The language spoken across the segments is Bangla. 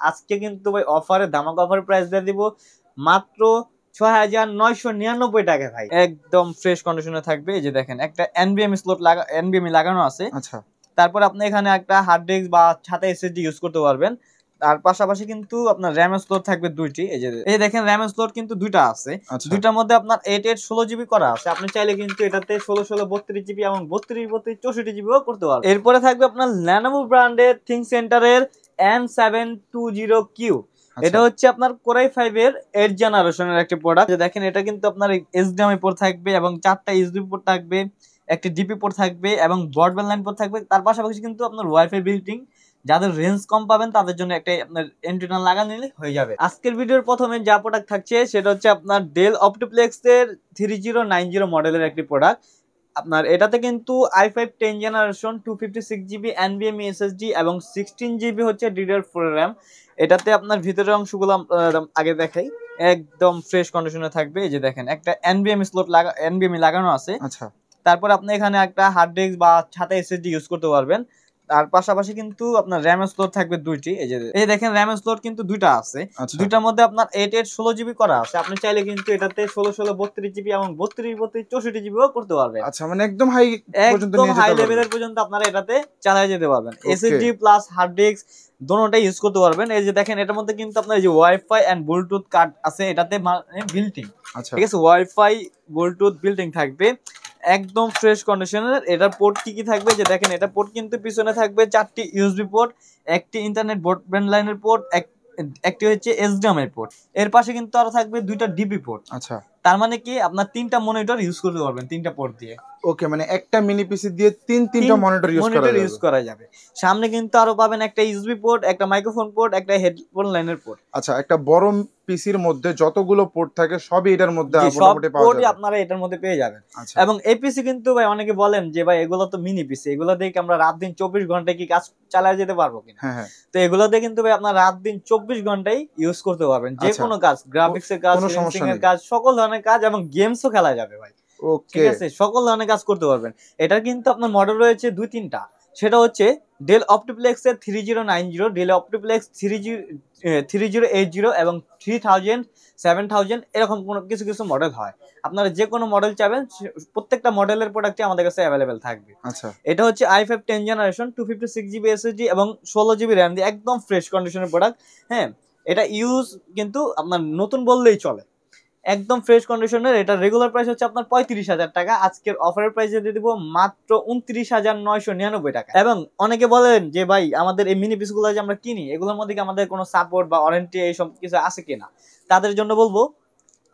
আজকে কিন্তু ভাই অফারে ধামাকা অফার প্রাইস দিয়ে দিব মাত্র ৬,৯৯৯ টাকা ভাই। একদম ফ্রেশ কন্ডিশনে থাকবে। এই যে দেখেন একটা এনবিএমই স্লট এনবিএমই লাগানো আছে। আচ্ছা, তারপর আপনি এখানে একটা হার্ড ডিস্ক বা সাথে এসএসডি ইউজ করতে পারবেন। তার পাশাপাশি কিন্তু আপনার র্যাম স্লট থাকবে দুইটি। এই দেখেন র্যাম স্লট কিন্তু দুইটা আছে। দুইটার মধ্যে আপনার 8 16 জিবি করা আছে। আপনি চাইলে কিন্তু এটাতে 16 16 32 জিবি এবং 32 32 64 জিবিও করতে পারবেন। এরপরে থাকবে আপনার Lenovo ব্র্যান্ডের থিং সেন্টারের N720Q। এটা হচ্ছে আপনার কোরাই 5 এর 8 জেনারেশনের একটি প্রোডাক্ট। দেখেন এটা কিন্তু আপনার এইচডিএমআই পোর্ট থাকবে এবং 4টা ইউএসবি পোর্ট থাকবে, একটি ডিপি পোর্ট থাকবে এবং ব্রডব্যান্ড লাইন পোর্ট থাকবে। তার পাশাপাশি কিন্তু আপনার ওয়াইফাই বিল্টিং, যাদের রেঞ্জ কম পাবেন তাদের জন্য একটা আপনার এন্টেনা লাগানো নিলে হয়ে যাবে। আজকের ভিডিওর প্রথমে যা প্রোডাক্ট থাকছে সেটা হচ্ছে আপনার ডেল অপটিপ্লেক্স এর 3090 মডেলের একটি প্রোডাক্ট। আপনার এটাতে কিন্তু i5 10 generation 256GB NVMe SSD এবং 16GB হচ্ছে DDR4 RAM। এটাতে আপনার ভিতরের অংশগুলো আগে দেখাই, একদম ফ্রেশ কন্ডিশনে থাকবে। এই যে দেখেন একটা NVMe লাগানো আছে। আচ্ছা, তারপর আপনি এখানে একটা হার্ড ডিস্ক বা সাথে এসএসডি ইউজ করতে পারবেন। তার পাশাপাশি কিন্তু আপনার র্যাম স্লট থাকবে দুইটি। এই দেখেন র্যাম স্লট কিন্তু দুইটা আছে। দুইটার মধ্যে আপনার 8 16 জিবি করা আছে। আপনি চাইলে কিন্তু এটাতে 16 16 32 জিবি এবং 32 32 64 জিবিও করতে পারবেন। আচ্ছা, মানে একদম হাই পর্যন্ত নিয়ে যেতে পারবেন, হাই লেভেলের পর্যন্ত আপনারা এটাতে চালিয়ে যেতে পারবেন। এসএসডি প্লাস হার্ড ডিস্ক দুটোটাই ইউজ করতে পারবেন। এই যে দেখেন এটার মধ্যে কিন্তু আপনার এই যে ওয়াইফাই এন্ড ব্লুটুথ কার্ড আছে, এটাতে বিল্টিং। ঠিক আছে, ওয়াইফাই ব্লুটুথ বিল্টিং থাকবে, একদম ফ্রেশ কন্ডিশনের। এটার পোর্ট কি থাকবে যে দেখেন এটা পোর্ট কিন্তু পিছনে থাকবে 4টি ইউএসবি পোর্ট, একটি ইন্টারনেট ব্রডব্যান্ড লাইনের পোর্ট, একটি হচ্ছে এইচডিএমআই পোর্ট। এর পাশে কিন্তু আরো থাকবে দুইটা ডিপি পোর্ট। আচ্ছা, তার মানে কি আপনার 3টা মনিটর ইউজ করতে পারবেন 3টা পোর্ট দিয়ে। ওকে, মানে একটা মিনি পিসি দিয়ে তিনটা মনিটর ইউজ করা যাবে। সামনে কিন্তু আরো পাবেন একটা ইউএসবি পোর্ট, একটা মাইক্রোফোন পোর্ট, একটা হেডফোন লাইনের পোর্ট। আচ্ছা, একটা বড় পিসির মধ্যে যতগুলো পোর্ট থাকে সবই এটার মধ্যে মোটামুটি পাওয়া যাবে, আপনারা এটার মধ্যে পেয়ে যাবেন। এবং এই পিসি কিন্তু ভাই অনেকে বলেন যে ভাই এগুলো তো মিনি পিসি, এগুলো দিয়ে আমরা রাত দিন 24 ঘন্টা কি কাজ চালিয়ে যেতে পারবো কিনা? তো এগুলো দিয়ে কিন্তু ভাই আপনারা রাত দিন 24 ঘন্টাই ইউজ করতে পারবেন, যে কোনো কাজ, গ্রাফিক্সের কাজ, ফিনিশিং কাজ, সকল ধরনের কাজ, এবং গেমসও খেলা যাবে ভাই। ঠিক আছে, সকল ধরনের কাজ করতে পারবেন। এটার কিন্তু আপনার মডেল রয়েছে 2-3টা। সেটা হচ্ছে ডেল অপটিপ্লেক্স এর 3090, ডেল অপটিপ্লেক্স 3080 এবং 3000 7000 এরকম কোনো কিছু কিছু মডেল হয়। আপনারা যে কোনো মডেল চাবেন প্রত্যেকটা মডেলের প্রোডাক্টই আমাদের কাছে অ্যাভেলেবেল থাকবে। আচ্ছা, এটা হচ্ছে i5 10 জেনারেশন 256GB SSD এবং 16GB RAM দিয়ে একদম ফ্রেশ কন্ডিশনের প্রোডাক্ট। হ্যাঁ, এটা ইউজ কিন্তু আপনার নতুন বললেই চলে, একদম ফ্রেশ কন্ডিশনের। এটা রেগুলার প্রাইস হচ্ছে আপনার 35,000 টাকা। আজকের অফারের প্রাইসে দিয়ে দিব মাত্র 29,999 টাকা। এবং অনেকে বলেন যে ভাই আমাদের এই মিনি পিসগুলো যে আমরা কিনি এগুলোর মধ্যে কি আমাদের কোনো সাপোর্ট বা ওয়ারেন্টি এইসব কিছু আছে কিনা, তাদের জন্য বলবো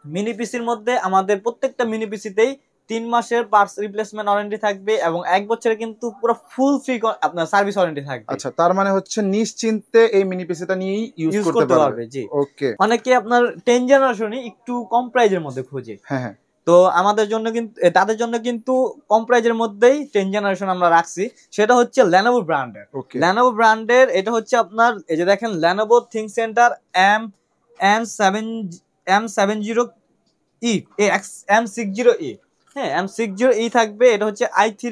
মিনি পিসির মধ্যে আমাদের প্রত্যেকটা মিনি পিসিতেই 3 মাসের পার্টস রিপ্লেসমেন্ট ওয়ারেন্টি থাকবে এবং 1 বছরের কিন্তু পুরো ফুল ফ্রি আপনার সার্ভিস ওয়ারেন্টি থাকবে। আচ্ছা, তার মানে হচ্ছে নিশ্চিন্তে এই মিনি পিসিটা নিয়েই ইউজ করতে পারবে। জি, ওকে। অনেকে আপনার 10 জেনারেশনই একটু কম প্রাইজের মধ্যে খোঁজে। হ্যাঁ, তো আমাদের জন্য কিন্তু তাদের জন্য কিন্তু কম প্রাইজের মধ্যেই 10 জেনারেশন আমরা রাখছি। সেটা হচ্ছে Lenovo ব্র্যান্ডের। Lenovo ব্র্যান্ডের এটা হচ্ছে আপনার এই যে দেখেন Lenovo ThinkCentre M60E, হ্যাঁ M60E থাকবে। এটা হচ্ছে i3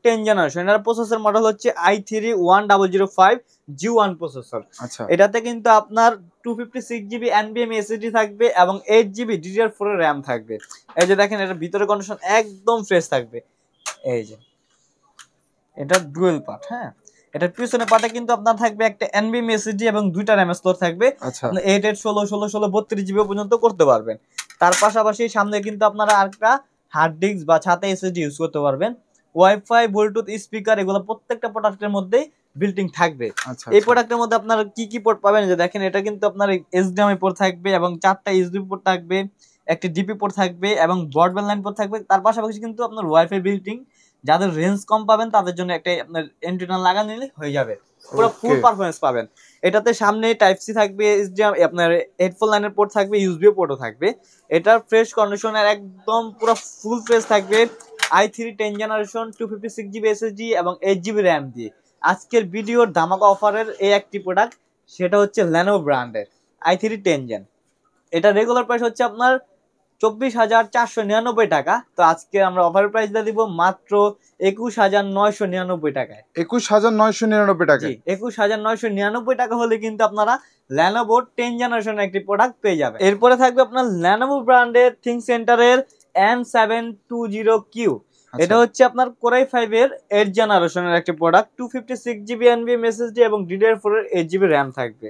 10 জেনারেশন। এর প্রসেসর মডেল হচ্ছে i3 1005 G1 প্রসেসর। আচ্ছা, এটাতে কিন্তু আপনার 256GB NVMe SSD থাকবে এবং 8GB DDR4 RAM থাকবে। এই যে দেখেন এটার ভিতরে কন্ডিশন একদম ফ্রেশ থাকবে। এই যে এটা ডুয়াল পার্ট। হ্যাঁ, এটার পিছনে পার্টে কিন্তু আপনার থাকবে একটা NVMe SSD এবং দুইটা RAM স্লট থাকবে। আপনি 8 8 16 16 16 32GB পর্যন্ত করতে পারবেন। তার পাশাপাশি সামনে কিন্তু আপনারা আরেকটা হার্ড ডিস্ক বা ছাতা এসএসডি ইউজ করতে পারবেন। ওয়াইফাই, ব্লুটুথ স্পিকার এগুলো প্রত্যেকটা প্রোডাক্টের মধ্যেই বিল্টিং থাকবে। এই প্রোডাক্টের মধ্যে আপনারা কি কি পোর্ট পাবেন যে দেখেন এটা কিন্তু আপনার এইচডিএমআই পোর্ট থাকবে এবং 4টা ইউএসবি পোর্ট থাকবে, একটি ডিপি পোর্ট থাকবে এবং ব্রডব্যান্ড লাইন পোর্ট থাকবে। তার পাশাপাশি কিন্তু আপনার ওয়াইফাই বিল্টিং, যাদের রেঞ্জ কম পাবেন তাদের জন্য একটা আপনার এন্টেনা লাগানো নিলে হয়ে যাবে, পুরো ফুল পারফরম্যান্স পাবেন। এটাতে সামনে টাইপ সি থাকবে, আপনার হেডফোন লাইনের পোর্ট থাকবে, ইউএসবি পোর্টও থাকবে। এটার ফ্রেশ কন্ডিশনের একদম পুরো ফুল ফ্রেশ থাকবে i3 10 জেনারেশন 256GB SSD এবং 8GB RAM দিয়ে। আজকের ভিডিওর ধামাকা অফারের এই একটি প্রোডাক্ট, সেটা হচ্ছে Lenovo ব্র্যান্ডের i3 10 জেন। এটা রেগুলার প্রাইস হচ্ছে আপনার 24,499 টাকা। তো আজকে আমরা অফার প্রাইস দিয়ে দিব মাত্র 21,999 টাকায়। 21,999 টাকা। জি, 21,999 টাকা হলে কিন্তু আপনারা Lenovo 10 জেনারেশনের একটি প্রোডাক্ট পেয়ে যাবেন। এরপরে থাকবে আপনার Lenovo ব্র্যান্ডের থিং সেন্টারের M720Q। এটা হচ্ছে আপনার Core i5 এর 8 জেনারেশনের একটি প্রোডাক্ট। 256GB NVMe SSD এবং DDR4 এর 8GB RAM থাকবে।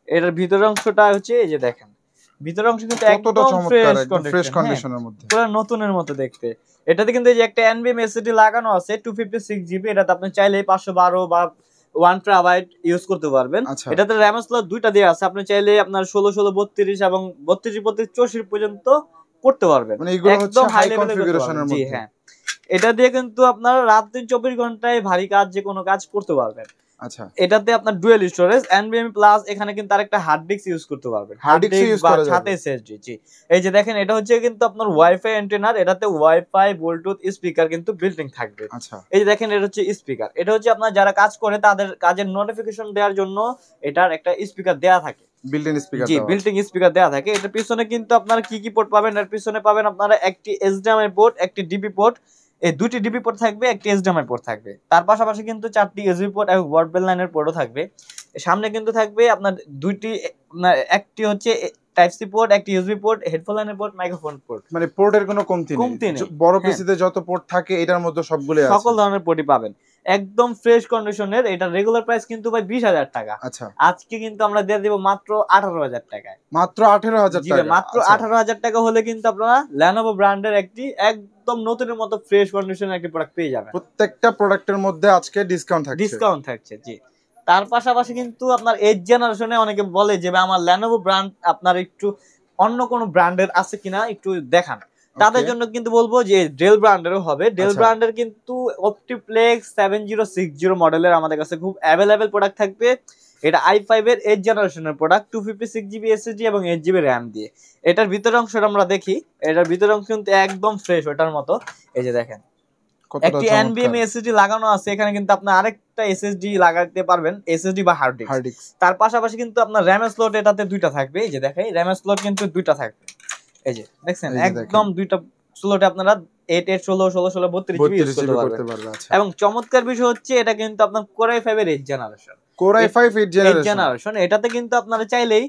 এটার ভিতরের অংশটা হচ্ছে এই যে দেখেন, ভিতরের অংশ কিন্তু একদম ফ্রেশ কন্ডিশনের মধ্যে, পুরো নতুনের মতো দেখতে। এটাতে কিন্তু এই যে একটা NVMe SSD লাগানো আছে 256GB। এটাতে আপনি চাইলে 512 বা 1 TB ইউজ করতে পারবেন। এটাতে RAM স্লট দুইটা দেয়া আছে, আপনি চাইলে আপনার 16/16 32 এবং 32/64 পর্যন্ত করতে পারবেন, মানে এগুলো হচ্ছে হাই কনফিগারেশনের মধ্যে। জি হ্যাঁ, এটা দিয়ে কিন্তু আপনারা রাত দিন 24 ঘন্টায় ভারী কাজ যে কোনো কাজ করতে পারবেন। আচ্ছা, এটাতে আপনার ডুয়াল স্টোরেজ NVMe প্লাস, এখানে কিন্তু আরেকটা হার্ড ডিস্ক ইউজ করতে পারবেন, হার্ড ডিস্ক বা সাথে এসএসডি। জি, এই যে দেখেন এটা হচ্ছে কিন্তু আপনার ওয়াইফাই অ্যান্টেনার, এটাতে ওয়াইফাই ব্লুটুথ স্পিকার কিন্তু বিল্ট ইন থাকবে। আচ্ছা, এই যে দেখেন এটা হচ্ছে স্পিকার, এটা হচ্ছে আপনার যারা কাজ করে তাদের কাজের নোটিফিকেশন দেওয়ার জন্য এটার একটা স্পিকার দেয়া থাকে, built in speaker. G, built in speaker দেয়া থাকে। এটার পিছনে কিন্তু আপনারা কি কি পোর্ট পাবেন, এর পিছনে পাবেন আপনারা একটি HDMI পোর্ট, একটি ডিপি পোর্ট, এই দুটি ডিপি পোর্ট থাকবে, একটি HDMI পোর্ট থাকবে। তার পাশাপাশি কিন্তু 4টি USB পোর্ট এবং ব্রডব্যান্ড লাইনের পোর্টও থাকবে। সামনে কিন্তু থাকবে আপনার দুইটি, একটি হচ্ছে টাইপ সি পোর্ট, একটি USB পোর্ট, হেডফোন লাইনের পোর্ট, মাইক্রোফোন পোর্ট। মানে পোর্টের কোনো কমতি নেই। বড় পিসিতে যত পোর্ট থাকে এটার মধ্যে সবগুলোই আছে, সকল ধরনের পোর্টই পাবেন একদম ফ্রেশ কন্ডিশনের। এটা রেগুলার প্রাইস কিন্তু ভাই 20,000 টাকা। আচ্ছা, আজকে কিন্তু আমরা দিয়ে দেব মাত্র 18,000 টাকায়। মাত্র 18,000 টাকা? মাত্র 18,000 টাকা হলে কিন্তু আপনারা Lenovo ব্র্যান্ডের একটি একদম নতুনের মতো ফ্রেশ কন্ডিশনের একটি প্রোডাক্ট পেয়ে যাবেন। প্রত্যেকটা প্রোডাক্টের মধ্যে আজকে ডিসকাউন্ট থাকছে। জি, তার পাশাপাশি কিন্তু আপনার 8 জেনারেশনে অনেকে বলে যে আমার Lenovo ব্র্যান্ড আপনার একটু অন্য কোনো ব্র্যান্ডের আছে কিনা একটু দেখান। তাদের জন্য কিন্তু বলবো যে ডেল ব্র্যান্ডেরও হবে। ডেল ব্র্যান্ডের কিন্তু অপটিপ্লেক্স 7060 মডেলের আমাদের কাছে খুব অ্যাভেলেবেল প্রোডাক্ট থাকবে। এটা i5 এর 8 জেনারেশনের প্রোডাক্ট, 256GB SSD এবং 8GB RAM দিয়ে। এটার ভিতরের অংশটা আমরা দেখি, এটার ভিতরের অংশ কিন্তু একদম ফ্রেশ ওটার মতো। এই যে দেখেন একটি NVMe SSD লাগানো আছে, এখানে কিন্তু আপনি আরেকটা SSD লাগাতে পারবেন, SSD বা হার্ড ডিস্ক। তার পাশাপাশি কিন্তু আপনার RAM স্লট এটাতে দুইটা থাকবে। এই যে দেখেন RAM স্লট কিন্তু দুইটা থাকবে, এই যে দেখছেন একদম দুইটা স্লটে আপনারা 8 8 16 16 16 32GB ইউজ করতে পারবেন। এবং চমৎকার বিষয় হচ্ছে এটা কিন্তু আপনার Core i5 এর 8 জেনারেশন, Core i5 8 জেনারেশন। এটাতে কিন্তু আপনারা চাইলেই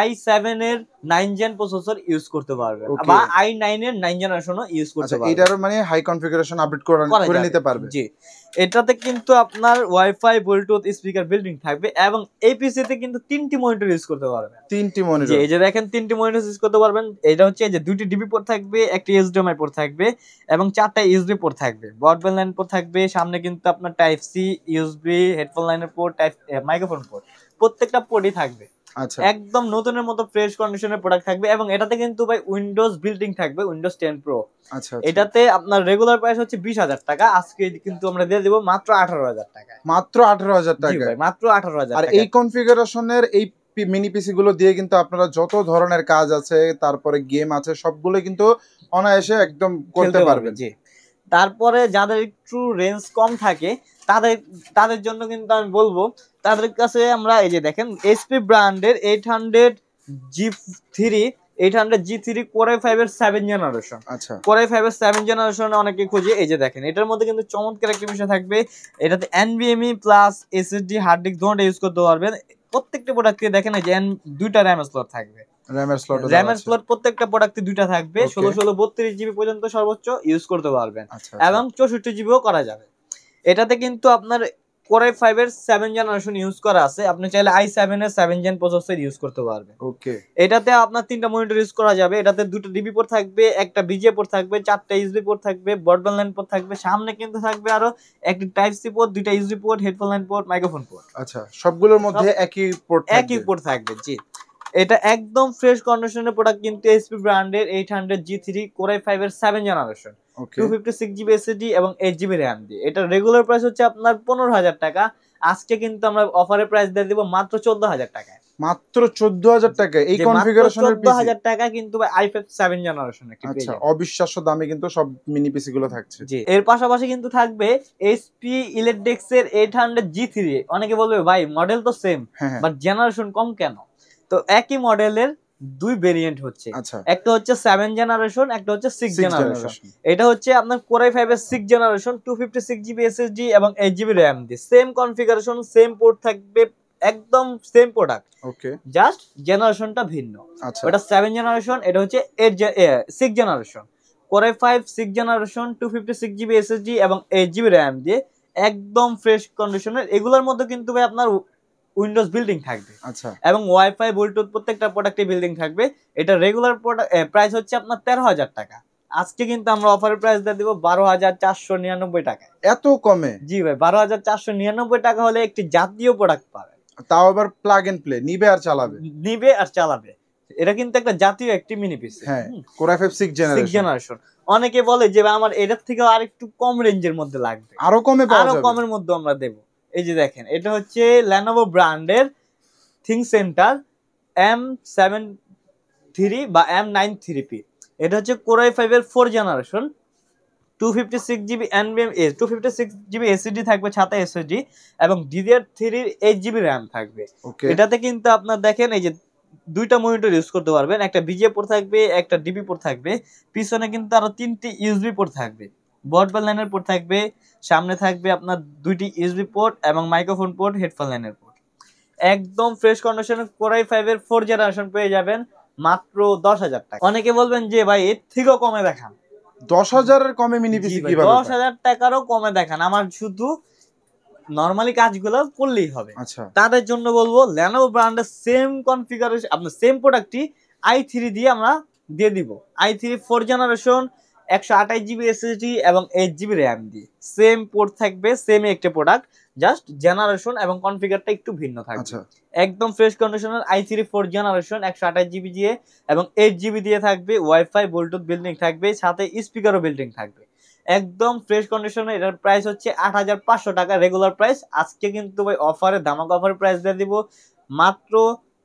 i7 এর 9 জেন প্রসেসর ইউজ করতে পারবেন বা i9 এর 9 জেনারেশনও ইউজ করতে পারবেন। এটার মানে হাই কনফিগারেশন আপডেট করে নিতে পারবে। জি, এটাতে কিন্তু আপনার ওয়াইফাই ব্লুটুথ স্পিকার বিল্ডিং থাকবে এবং এই পিসিতে কিন্তু 3টি মনিটর ইউজ করতে পারবেন। 3টি মনিটর, জি এই যে দেখেন 3টি মনিটর ইউজ করতে পারবেন। এটা হচ্ছে যে দুইটি ডিবি পোর্ট থাকবে, একটি HDMI পোর্ট থাকবে এবং 4টা USB পোর্ট থাকবে, ব্রডব্যান্ড লাইন পোর্ট থাকবে। সামনে কিন্তু আপনার টাইপ সি, USB, হেডফোন লাইনের পোর্ট, টাইপ মাইক্রোফোন পোর্ট, প্রত্যেকটা পোর্টই থাকবে। আচ্ছা, একদম নতুনের মতো ফ্রেশ কন্ডিশনের প্রোডাক্ট থাকবে এবং এটাতে কিন্তু ভাই উইন্ডোজ বিল্ডিং থাকবে, উইন্ডোজ 10 প্রো। আচ্ছা, এটাতে আপনার রেগুলার প্রাইস হচ্ছে 20,000 টাকা, আজকে কিন্তু আমরা দিয়ে দেব মাত্র 18,000 টাকায়। মাত্র 18,000 টাকা? জি ভাই, মাত্র 18,000 টাকা। আর এই কনফিগারেশনের এই মিনি পিসি গুলো দিয়ে কিন্তু আপনারা যত ধরনের কাজ আছে, তারপরে গেম আছে, সবগুলো কিন্তু অনায়াসে একদম করতে পারবেন। জি, তারপরে যাদের একটু রেঞ্জ কম থাকে তাদের জন্য কিন্তু আমি বলবো তাদের কাছে আমরা এই যে দেখেন HP ব্র্যান্ডের 800G3 Core i5 এর 7 জেনারেশন। আচ্ছা, Core i5 এর 7 জেনারেশন অনেকে খুঁজে। এই যে দেখেন এটার মধ্যে কিন্তু চমৎকার একটা বিষয় থাকবে, এটাতে NVMe plus SSD hard disk দুটোটা ইউজ করতে পারবেন। প্রত্যেকটা প্রোডাক্টে দেখেন এই যে দুইটা RAM স্লট থাকবে, RAM স্লট প্রত্যেকটা প্রোডাক্টে দুইটা থাকবে। 16/16 32GB পর্যন্ত সর্বোচ্চ ইউজ করতে পারবেন এবং 64GBও করা যাবে। এটাতে কিন্তু আপনার Core i5 এর 7 জেনারেশন ইউজ করা আছে, আপনি চাইলে i7 এর 7 জেন প্রসেসর ইউজ করতে পারবেন। ওকে, এটাতে আপনার 3টা মনিটর ইউজ করা যাবে। এটাতে দুটো ডিবি পোর্ট থাকবে, একটা বিজিএ পোর্ট থাকবে, 4টা USB পোর্ট থাকবে, ব্রডব্যান্ড লাইন পোর্ট থাকবে। সামনে কিন্তু থাকবে আরো একটি টাইপ সি পোর্ট, দুইটা USB port, headphone line port, microphone port. আচ্ছা, সবগুলোর মধ্যে একই পোর্ট থাকবে। জি, এটা একদম ফ্রেশ কন্ডিশনের প্রোডাক্ট কিন্তু HP ব্র্যান্ডের 800G3 Core i5 এর 7 জেনারেশন, 256GB SSD এবং 8GB RAM দিয়ে। এটা রেগুলার প্রাইস হচ্ছে আপনার 15,000 টাকা, আজকে কিন্তু আমরা অফারে প্রাইস দিয়ে দেব মাত্র 14,000 টাকায়। মাত্র 14,000 টাকা এই কনফিগারেশনের পিসি? 14,000 টাকা কিন্তু i5 7 জেনারেশন একটি পেয়ে যাবেন। আচ্ছা, অবিশ্বাস্য দামে কিন্তু সব মিনি পিসি গুলো থাকছে। জি, এর পাশাপাশি কিন্তু থাকবে HP Electrix এর 800G3। অনেকে বলবে ভাই মডেল তো সেম বাট জেনারেশন কম কেন? তো একই মডেলের দুই ভেরিয়েন্ট হচ্ছে, আচ্ছা একটা হচ্ছে 7 জেনারেশন, একটা হচ্ছে 6 জেনারেশন। এটা হচ্ছে আপনার Core i5 এর 6 জেনারেশন, 256GB SSD এবং 8GB RAM দিয়ে সেম কনফিগারেশন, সেম পোর্ট থাকবে, একদম সেম প্রোডাক্ট, ওকে জাস্ট জেনারেশনটা ভিন্ন। আচ্ছা ওটা 7 জেনারেশন, এটা হচ্ছে 6 generation. Core i5 6 generation, 256GB SSD এবং 8GB RAM দিয়ে একদম ফ্রেশ কন্ডিশনের। এগুলোর মধ্যে কিন্তু ভাই আপনার উইন্ডোজ বিল্ডিং থাকবে, আচ্ছা এবং ওয়াইফাই ব্লুটুথ প্রত্যেকটা প্রোডাক্টে বিল্ডিং থাকবে। এটা রেগুলার প্রাইস হচ্ছে আপনার 13,000 টাকা। আজকে কিন্তু আমরা অফারের প্রাইস দিয়ে দিব 12,499 টাকা। এত কমে? জি ভাই, 12,499 টাকা হলে একটি জাতীয় প্রোডাক্ট পাবে, তাও আবার প্লাগ এন্ড প্লে, নিবে আর চালাবে। নিবে আর চালাবে। এটা কিন্তু একটা জাতীয় একটি মিনি পিসি। হ্যাঁ, Core i5 6 জেনারেশন। অনেকে বলে যে ভাই আমার এটার থেকে আরেকটু কম রেঞ্জের মধ্যে লাগবে, আরো কমে পাওয়া যাবে, আরো কমের মধ্যে আমরা দেব। এই যে দেখেন, এটা হচ্ছে Lenovo ব্র্যান্ডের ThinkCentre M73 বা M93P। এটা হচ্ছে Core i5 এর 4 generation, 256GB NVMe, 256GB SSD থাকবে, ছাতা SSD, এবং DDR3 এর 8GB RAM থাকবে। এটাতে কিন্তু আপনার দেখেন এই যে দুইটা মনিটর ইউজ করতে পারবেন, একটা VGA পোর্ট থাকবে, একটা DP পোর্ট থাকবে, পিছনে কিন্তু আরো 3টি USB পোর্ট থাকবে, ব্রডব্যান্ড লাইনের পোর্ট থাকবে, সামনে থাকবে আপনার 2টি USB পোর্ট এবং মাইক্রোফোন পোর্ট, হেডফোন লাইনের পোর্ট। একদম ফ্রেশ কন্ডিশনে Core i5 এর 4 জেনারেশন পেয়ে যাবেন মাত্র 10,000 টাকা। অনেকে বলবেন যে ভাই এর থেকেও কমে দেখান। 10,000 এর কমে মিনি পিসি কিভাবে? 10,000 টাকারও কমে দেখান, আমার শুধু নরমালি কাজগুলো করলেই হবে। আচ্ছা, তাদের জন্য বলবো Lenovo ব্র্যান্ডের সেম কনফিগারেশন, আপনার সেম প্রোডাক্টই i3 দিয়ে আমরা দিয়ে দিব। i3 4 জেনারেশন, 128GB SSD এবং 8GB RAM দিয়ে সেম পোর্ট থাকবে, সেম একটা প্রোডাক্ট, জাস্ট জেনারেশন এবং কনফিগারটা একটু ভিন্ন থাকবে। একদম ফ্রেশ কন্ডিশনের i3 4 জেনারেশন, 128GB দিয়ে এবং 8GB দিয়ে থাকবে, ওয়াইফাই ব্লুটুথ বিল্ডিং থাকবে, সাথে স্পিকারও বিল্ডিং থাকবে। একদম ফ্রেশ কন্ডিশনে। এটার প্রাইস হচ্ছে 8,500 টাকা রেগুলার প্রাইস। আজকে কিন্তু ভাই অফারে, ধামাকা অফারে প্রাইস দিয়ে দিব মাত্র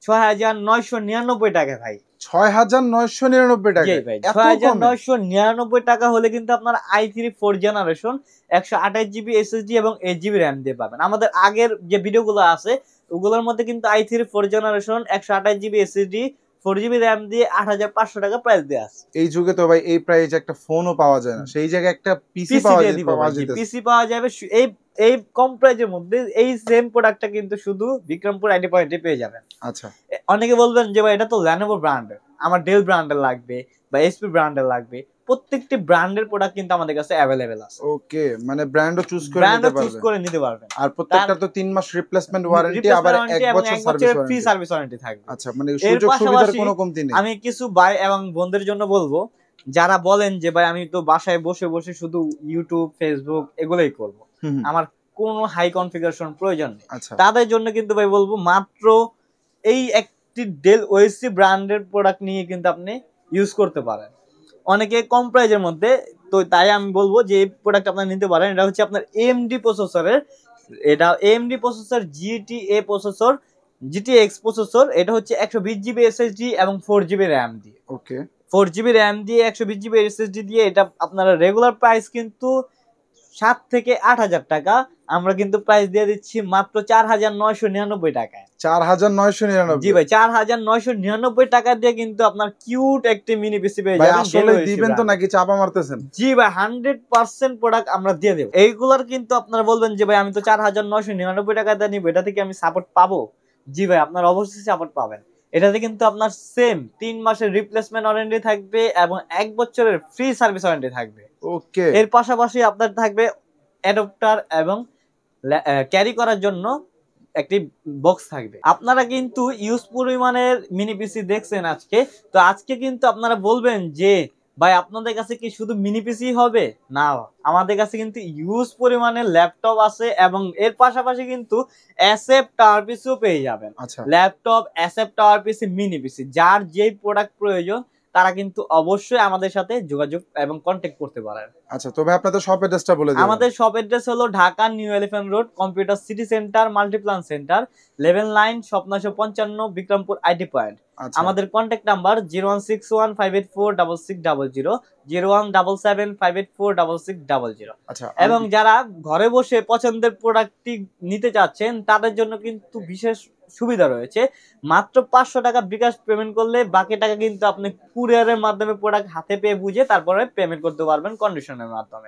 6,999 টাকা ভাই। 6,999 টাকা? জি ভাই, 6,999 টাকা হলে কিন্তু আপনার i3 4 জেনারেশন, 128GB SSD এবং 8GB RAM দিয়ে পাবেন। আমাদের আগের যে ভিডিওগুলো আছে ওগুলোর মধ্যে কিন্তু i3 4 generation, 128GB SSD, 4GB RAM দিয়ে 8,500 টাকা প্রাইস দেয়া আছে। এই যুগে তো ভাই এই প্রাইসে একটা ফোনও পাওয়া যায় না, সেই জায়গায় একটা পিসি পাওয়া যাবে। পিসি পাওয়া যাবে এই কম প্রাইসের মধ্যে। এই সেম প্রোডাক্টটা কিন্তু শুধু বিক্রমপুর আইডি পয়েন্টে পেয়ে যাবেন। আচ্ছা, অনেকে বলবেন যে ভাই এটা তো Lenovo ব্র্যান্ডের, আমার ডেল ব্র্যান্ডের লাগবে বা HP ব্র্যান্ডের লাগবে। প্রত্যেকটি ব্র্যান্ডের প্রোডাক্ট কিন্তু আমাদের কাছে अवेलेबल আছে। ওকে, মানে ব্র্যান্ডও চুজ করে নিতে পারবেন। আর প্রত্যেকটা তো 3 মাস রিপ্লেসমেন্ট ওয়ারেন্টি, আবার 1 বছর ফ্রি সার্ভিস ওয়ারেন্টি থাকবে। আচ্ছা, মানে সুযোগ সুবিধার কোনো কমতি নেই। আমি কিছু ভাই এবং বোনদের জন্য বলবো, যারা বলেন যে ভাই আমি তো বাসায় বসে বসে শুধু ইউটিউব, ফেসবুক এগুলাই করব, আমার কোনো হাই কনফিগারেশন প্রয়োজন নেই, তাদের জন্য কিন্তু ভাই বলবো মাত্র এই একটি ডেল ওএসসি ব্র্যান্ডের প্রোডাক্ট নিয়ে কিন্তু আপনি ইউজ করতে পারেন অনেকে কম প্রাইজের মধ্যে। তো তাই আমি বলবো যে এই প্রোডাক্ট আপনারা নিতে পারেন। এটা হচ্ছে আপনার AMD প্রসেসরের, এটা AMD processor, GTA processor, GTX processor. এটা হচ্ছে 120GB SSD এবং 4GB RAM দিয়ে। ওকে, 4GB RAM দিয়ে 120GB SSD দিয়ে এটা আপনারা রেগুলার প্রাইস কিন্তু 7 থেকে 8,000 টাকা, আমরা কিন্তু প্রাইস দিয়ে দিচ্ছি মাত্র 4,999 টাকায়। 4,999? জি ভাই, 4,999 টাকা দিয়ে কিন্তু আপনার কিউট একটি মিনি পিসি পেয়ে যাবেন। আসলে দিবেন তো নাকি চাপা মারতেছেন? জি ভাই, 100% প্রোডাক্ট আমরা দিয়ে দেব। এইগুলার কিন্তু আপনারা বলবেন যে ভাই আমি তো 4,999 টাকা দিয়ে নিব, এটা থেকে আমি সাপোর্ট পাবো? জি ভাই, আপনারা অবশ্যই সাপোর্ট পাবেন। এটাতে কিন্তু আপনার সেম 3 মাসের রিপ্লেসমেন্ট ওয়ারেন্টি থাকবে এবং 1 বছরের ফ্রি সার্ভিস ওয়ারেন্টি থাকবে। ওকে, এর পাশাপাশি আপনার থাকবে অ্যাডাপ্টার এবং ক্যারি করার জন্য একটি বক্স থাকবে। আপনারা কিন্তু ইউজ পরিমাণের মিনি পিসি দেখছেন আজকে, তো আজকে কিন্তু আপনারা বলবেন যে ভাই আপনাদের কাছে কি শুধু মিনি পিসি হবে? না, আমাদের কাছে কিন্তু ইউজ পরিমাণের ল্যাপটপ আছে এবং এর পাশাপাশি কিন্তু SF টাওয়ার পিসিও পেয়ে যাবেন। ল্যাপটপ, SF টাওয়ার পিসি, মিনি পিসি, যার যেই প্রোডাক্ট প্রয়োজন তারা কিন্তু অবশ্যই আমাদের সাথে যোগাযোগ এবং কন্টাক্ট করতে পারেন। আচ্ছা, তবে আপনাদের শপ অ্যাড্রেসটা বলে দিন। আমাদের শপ অ্যাড্রেস হলো Dhaka new elephant road, computer city centre, Multiplan centre, level 9, shop 955, Bikrampur IT point. আমাদের কন্ট্যাক্ট নাম্বার 01615846600, 01775846600। আচ্ছা, এবং যারা ঘরে বসে পছন্দের প্রোডাক্টটি নিতে চাচ্ছেন তাদের জন্য কিন্তু বিশেষ সুবিধা রয়েছে। মাত্র 500 টাকা বিকাশ পেমেন্ট করলে বাকি টাকা কিন্তু আপনি কুরিয়ারের মাধ্যমে প্রোডাক্ট হাতে পেয়ে বুঝে তারপরে পেমেন্ট করতে পারবেন কন্ডিশনের মাধ্যমে।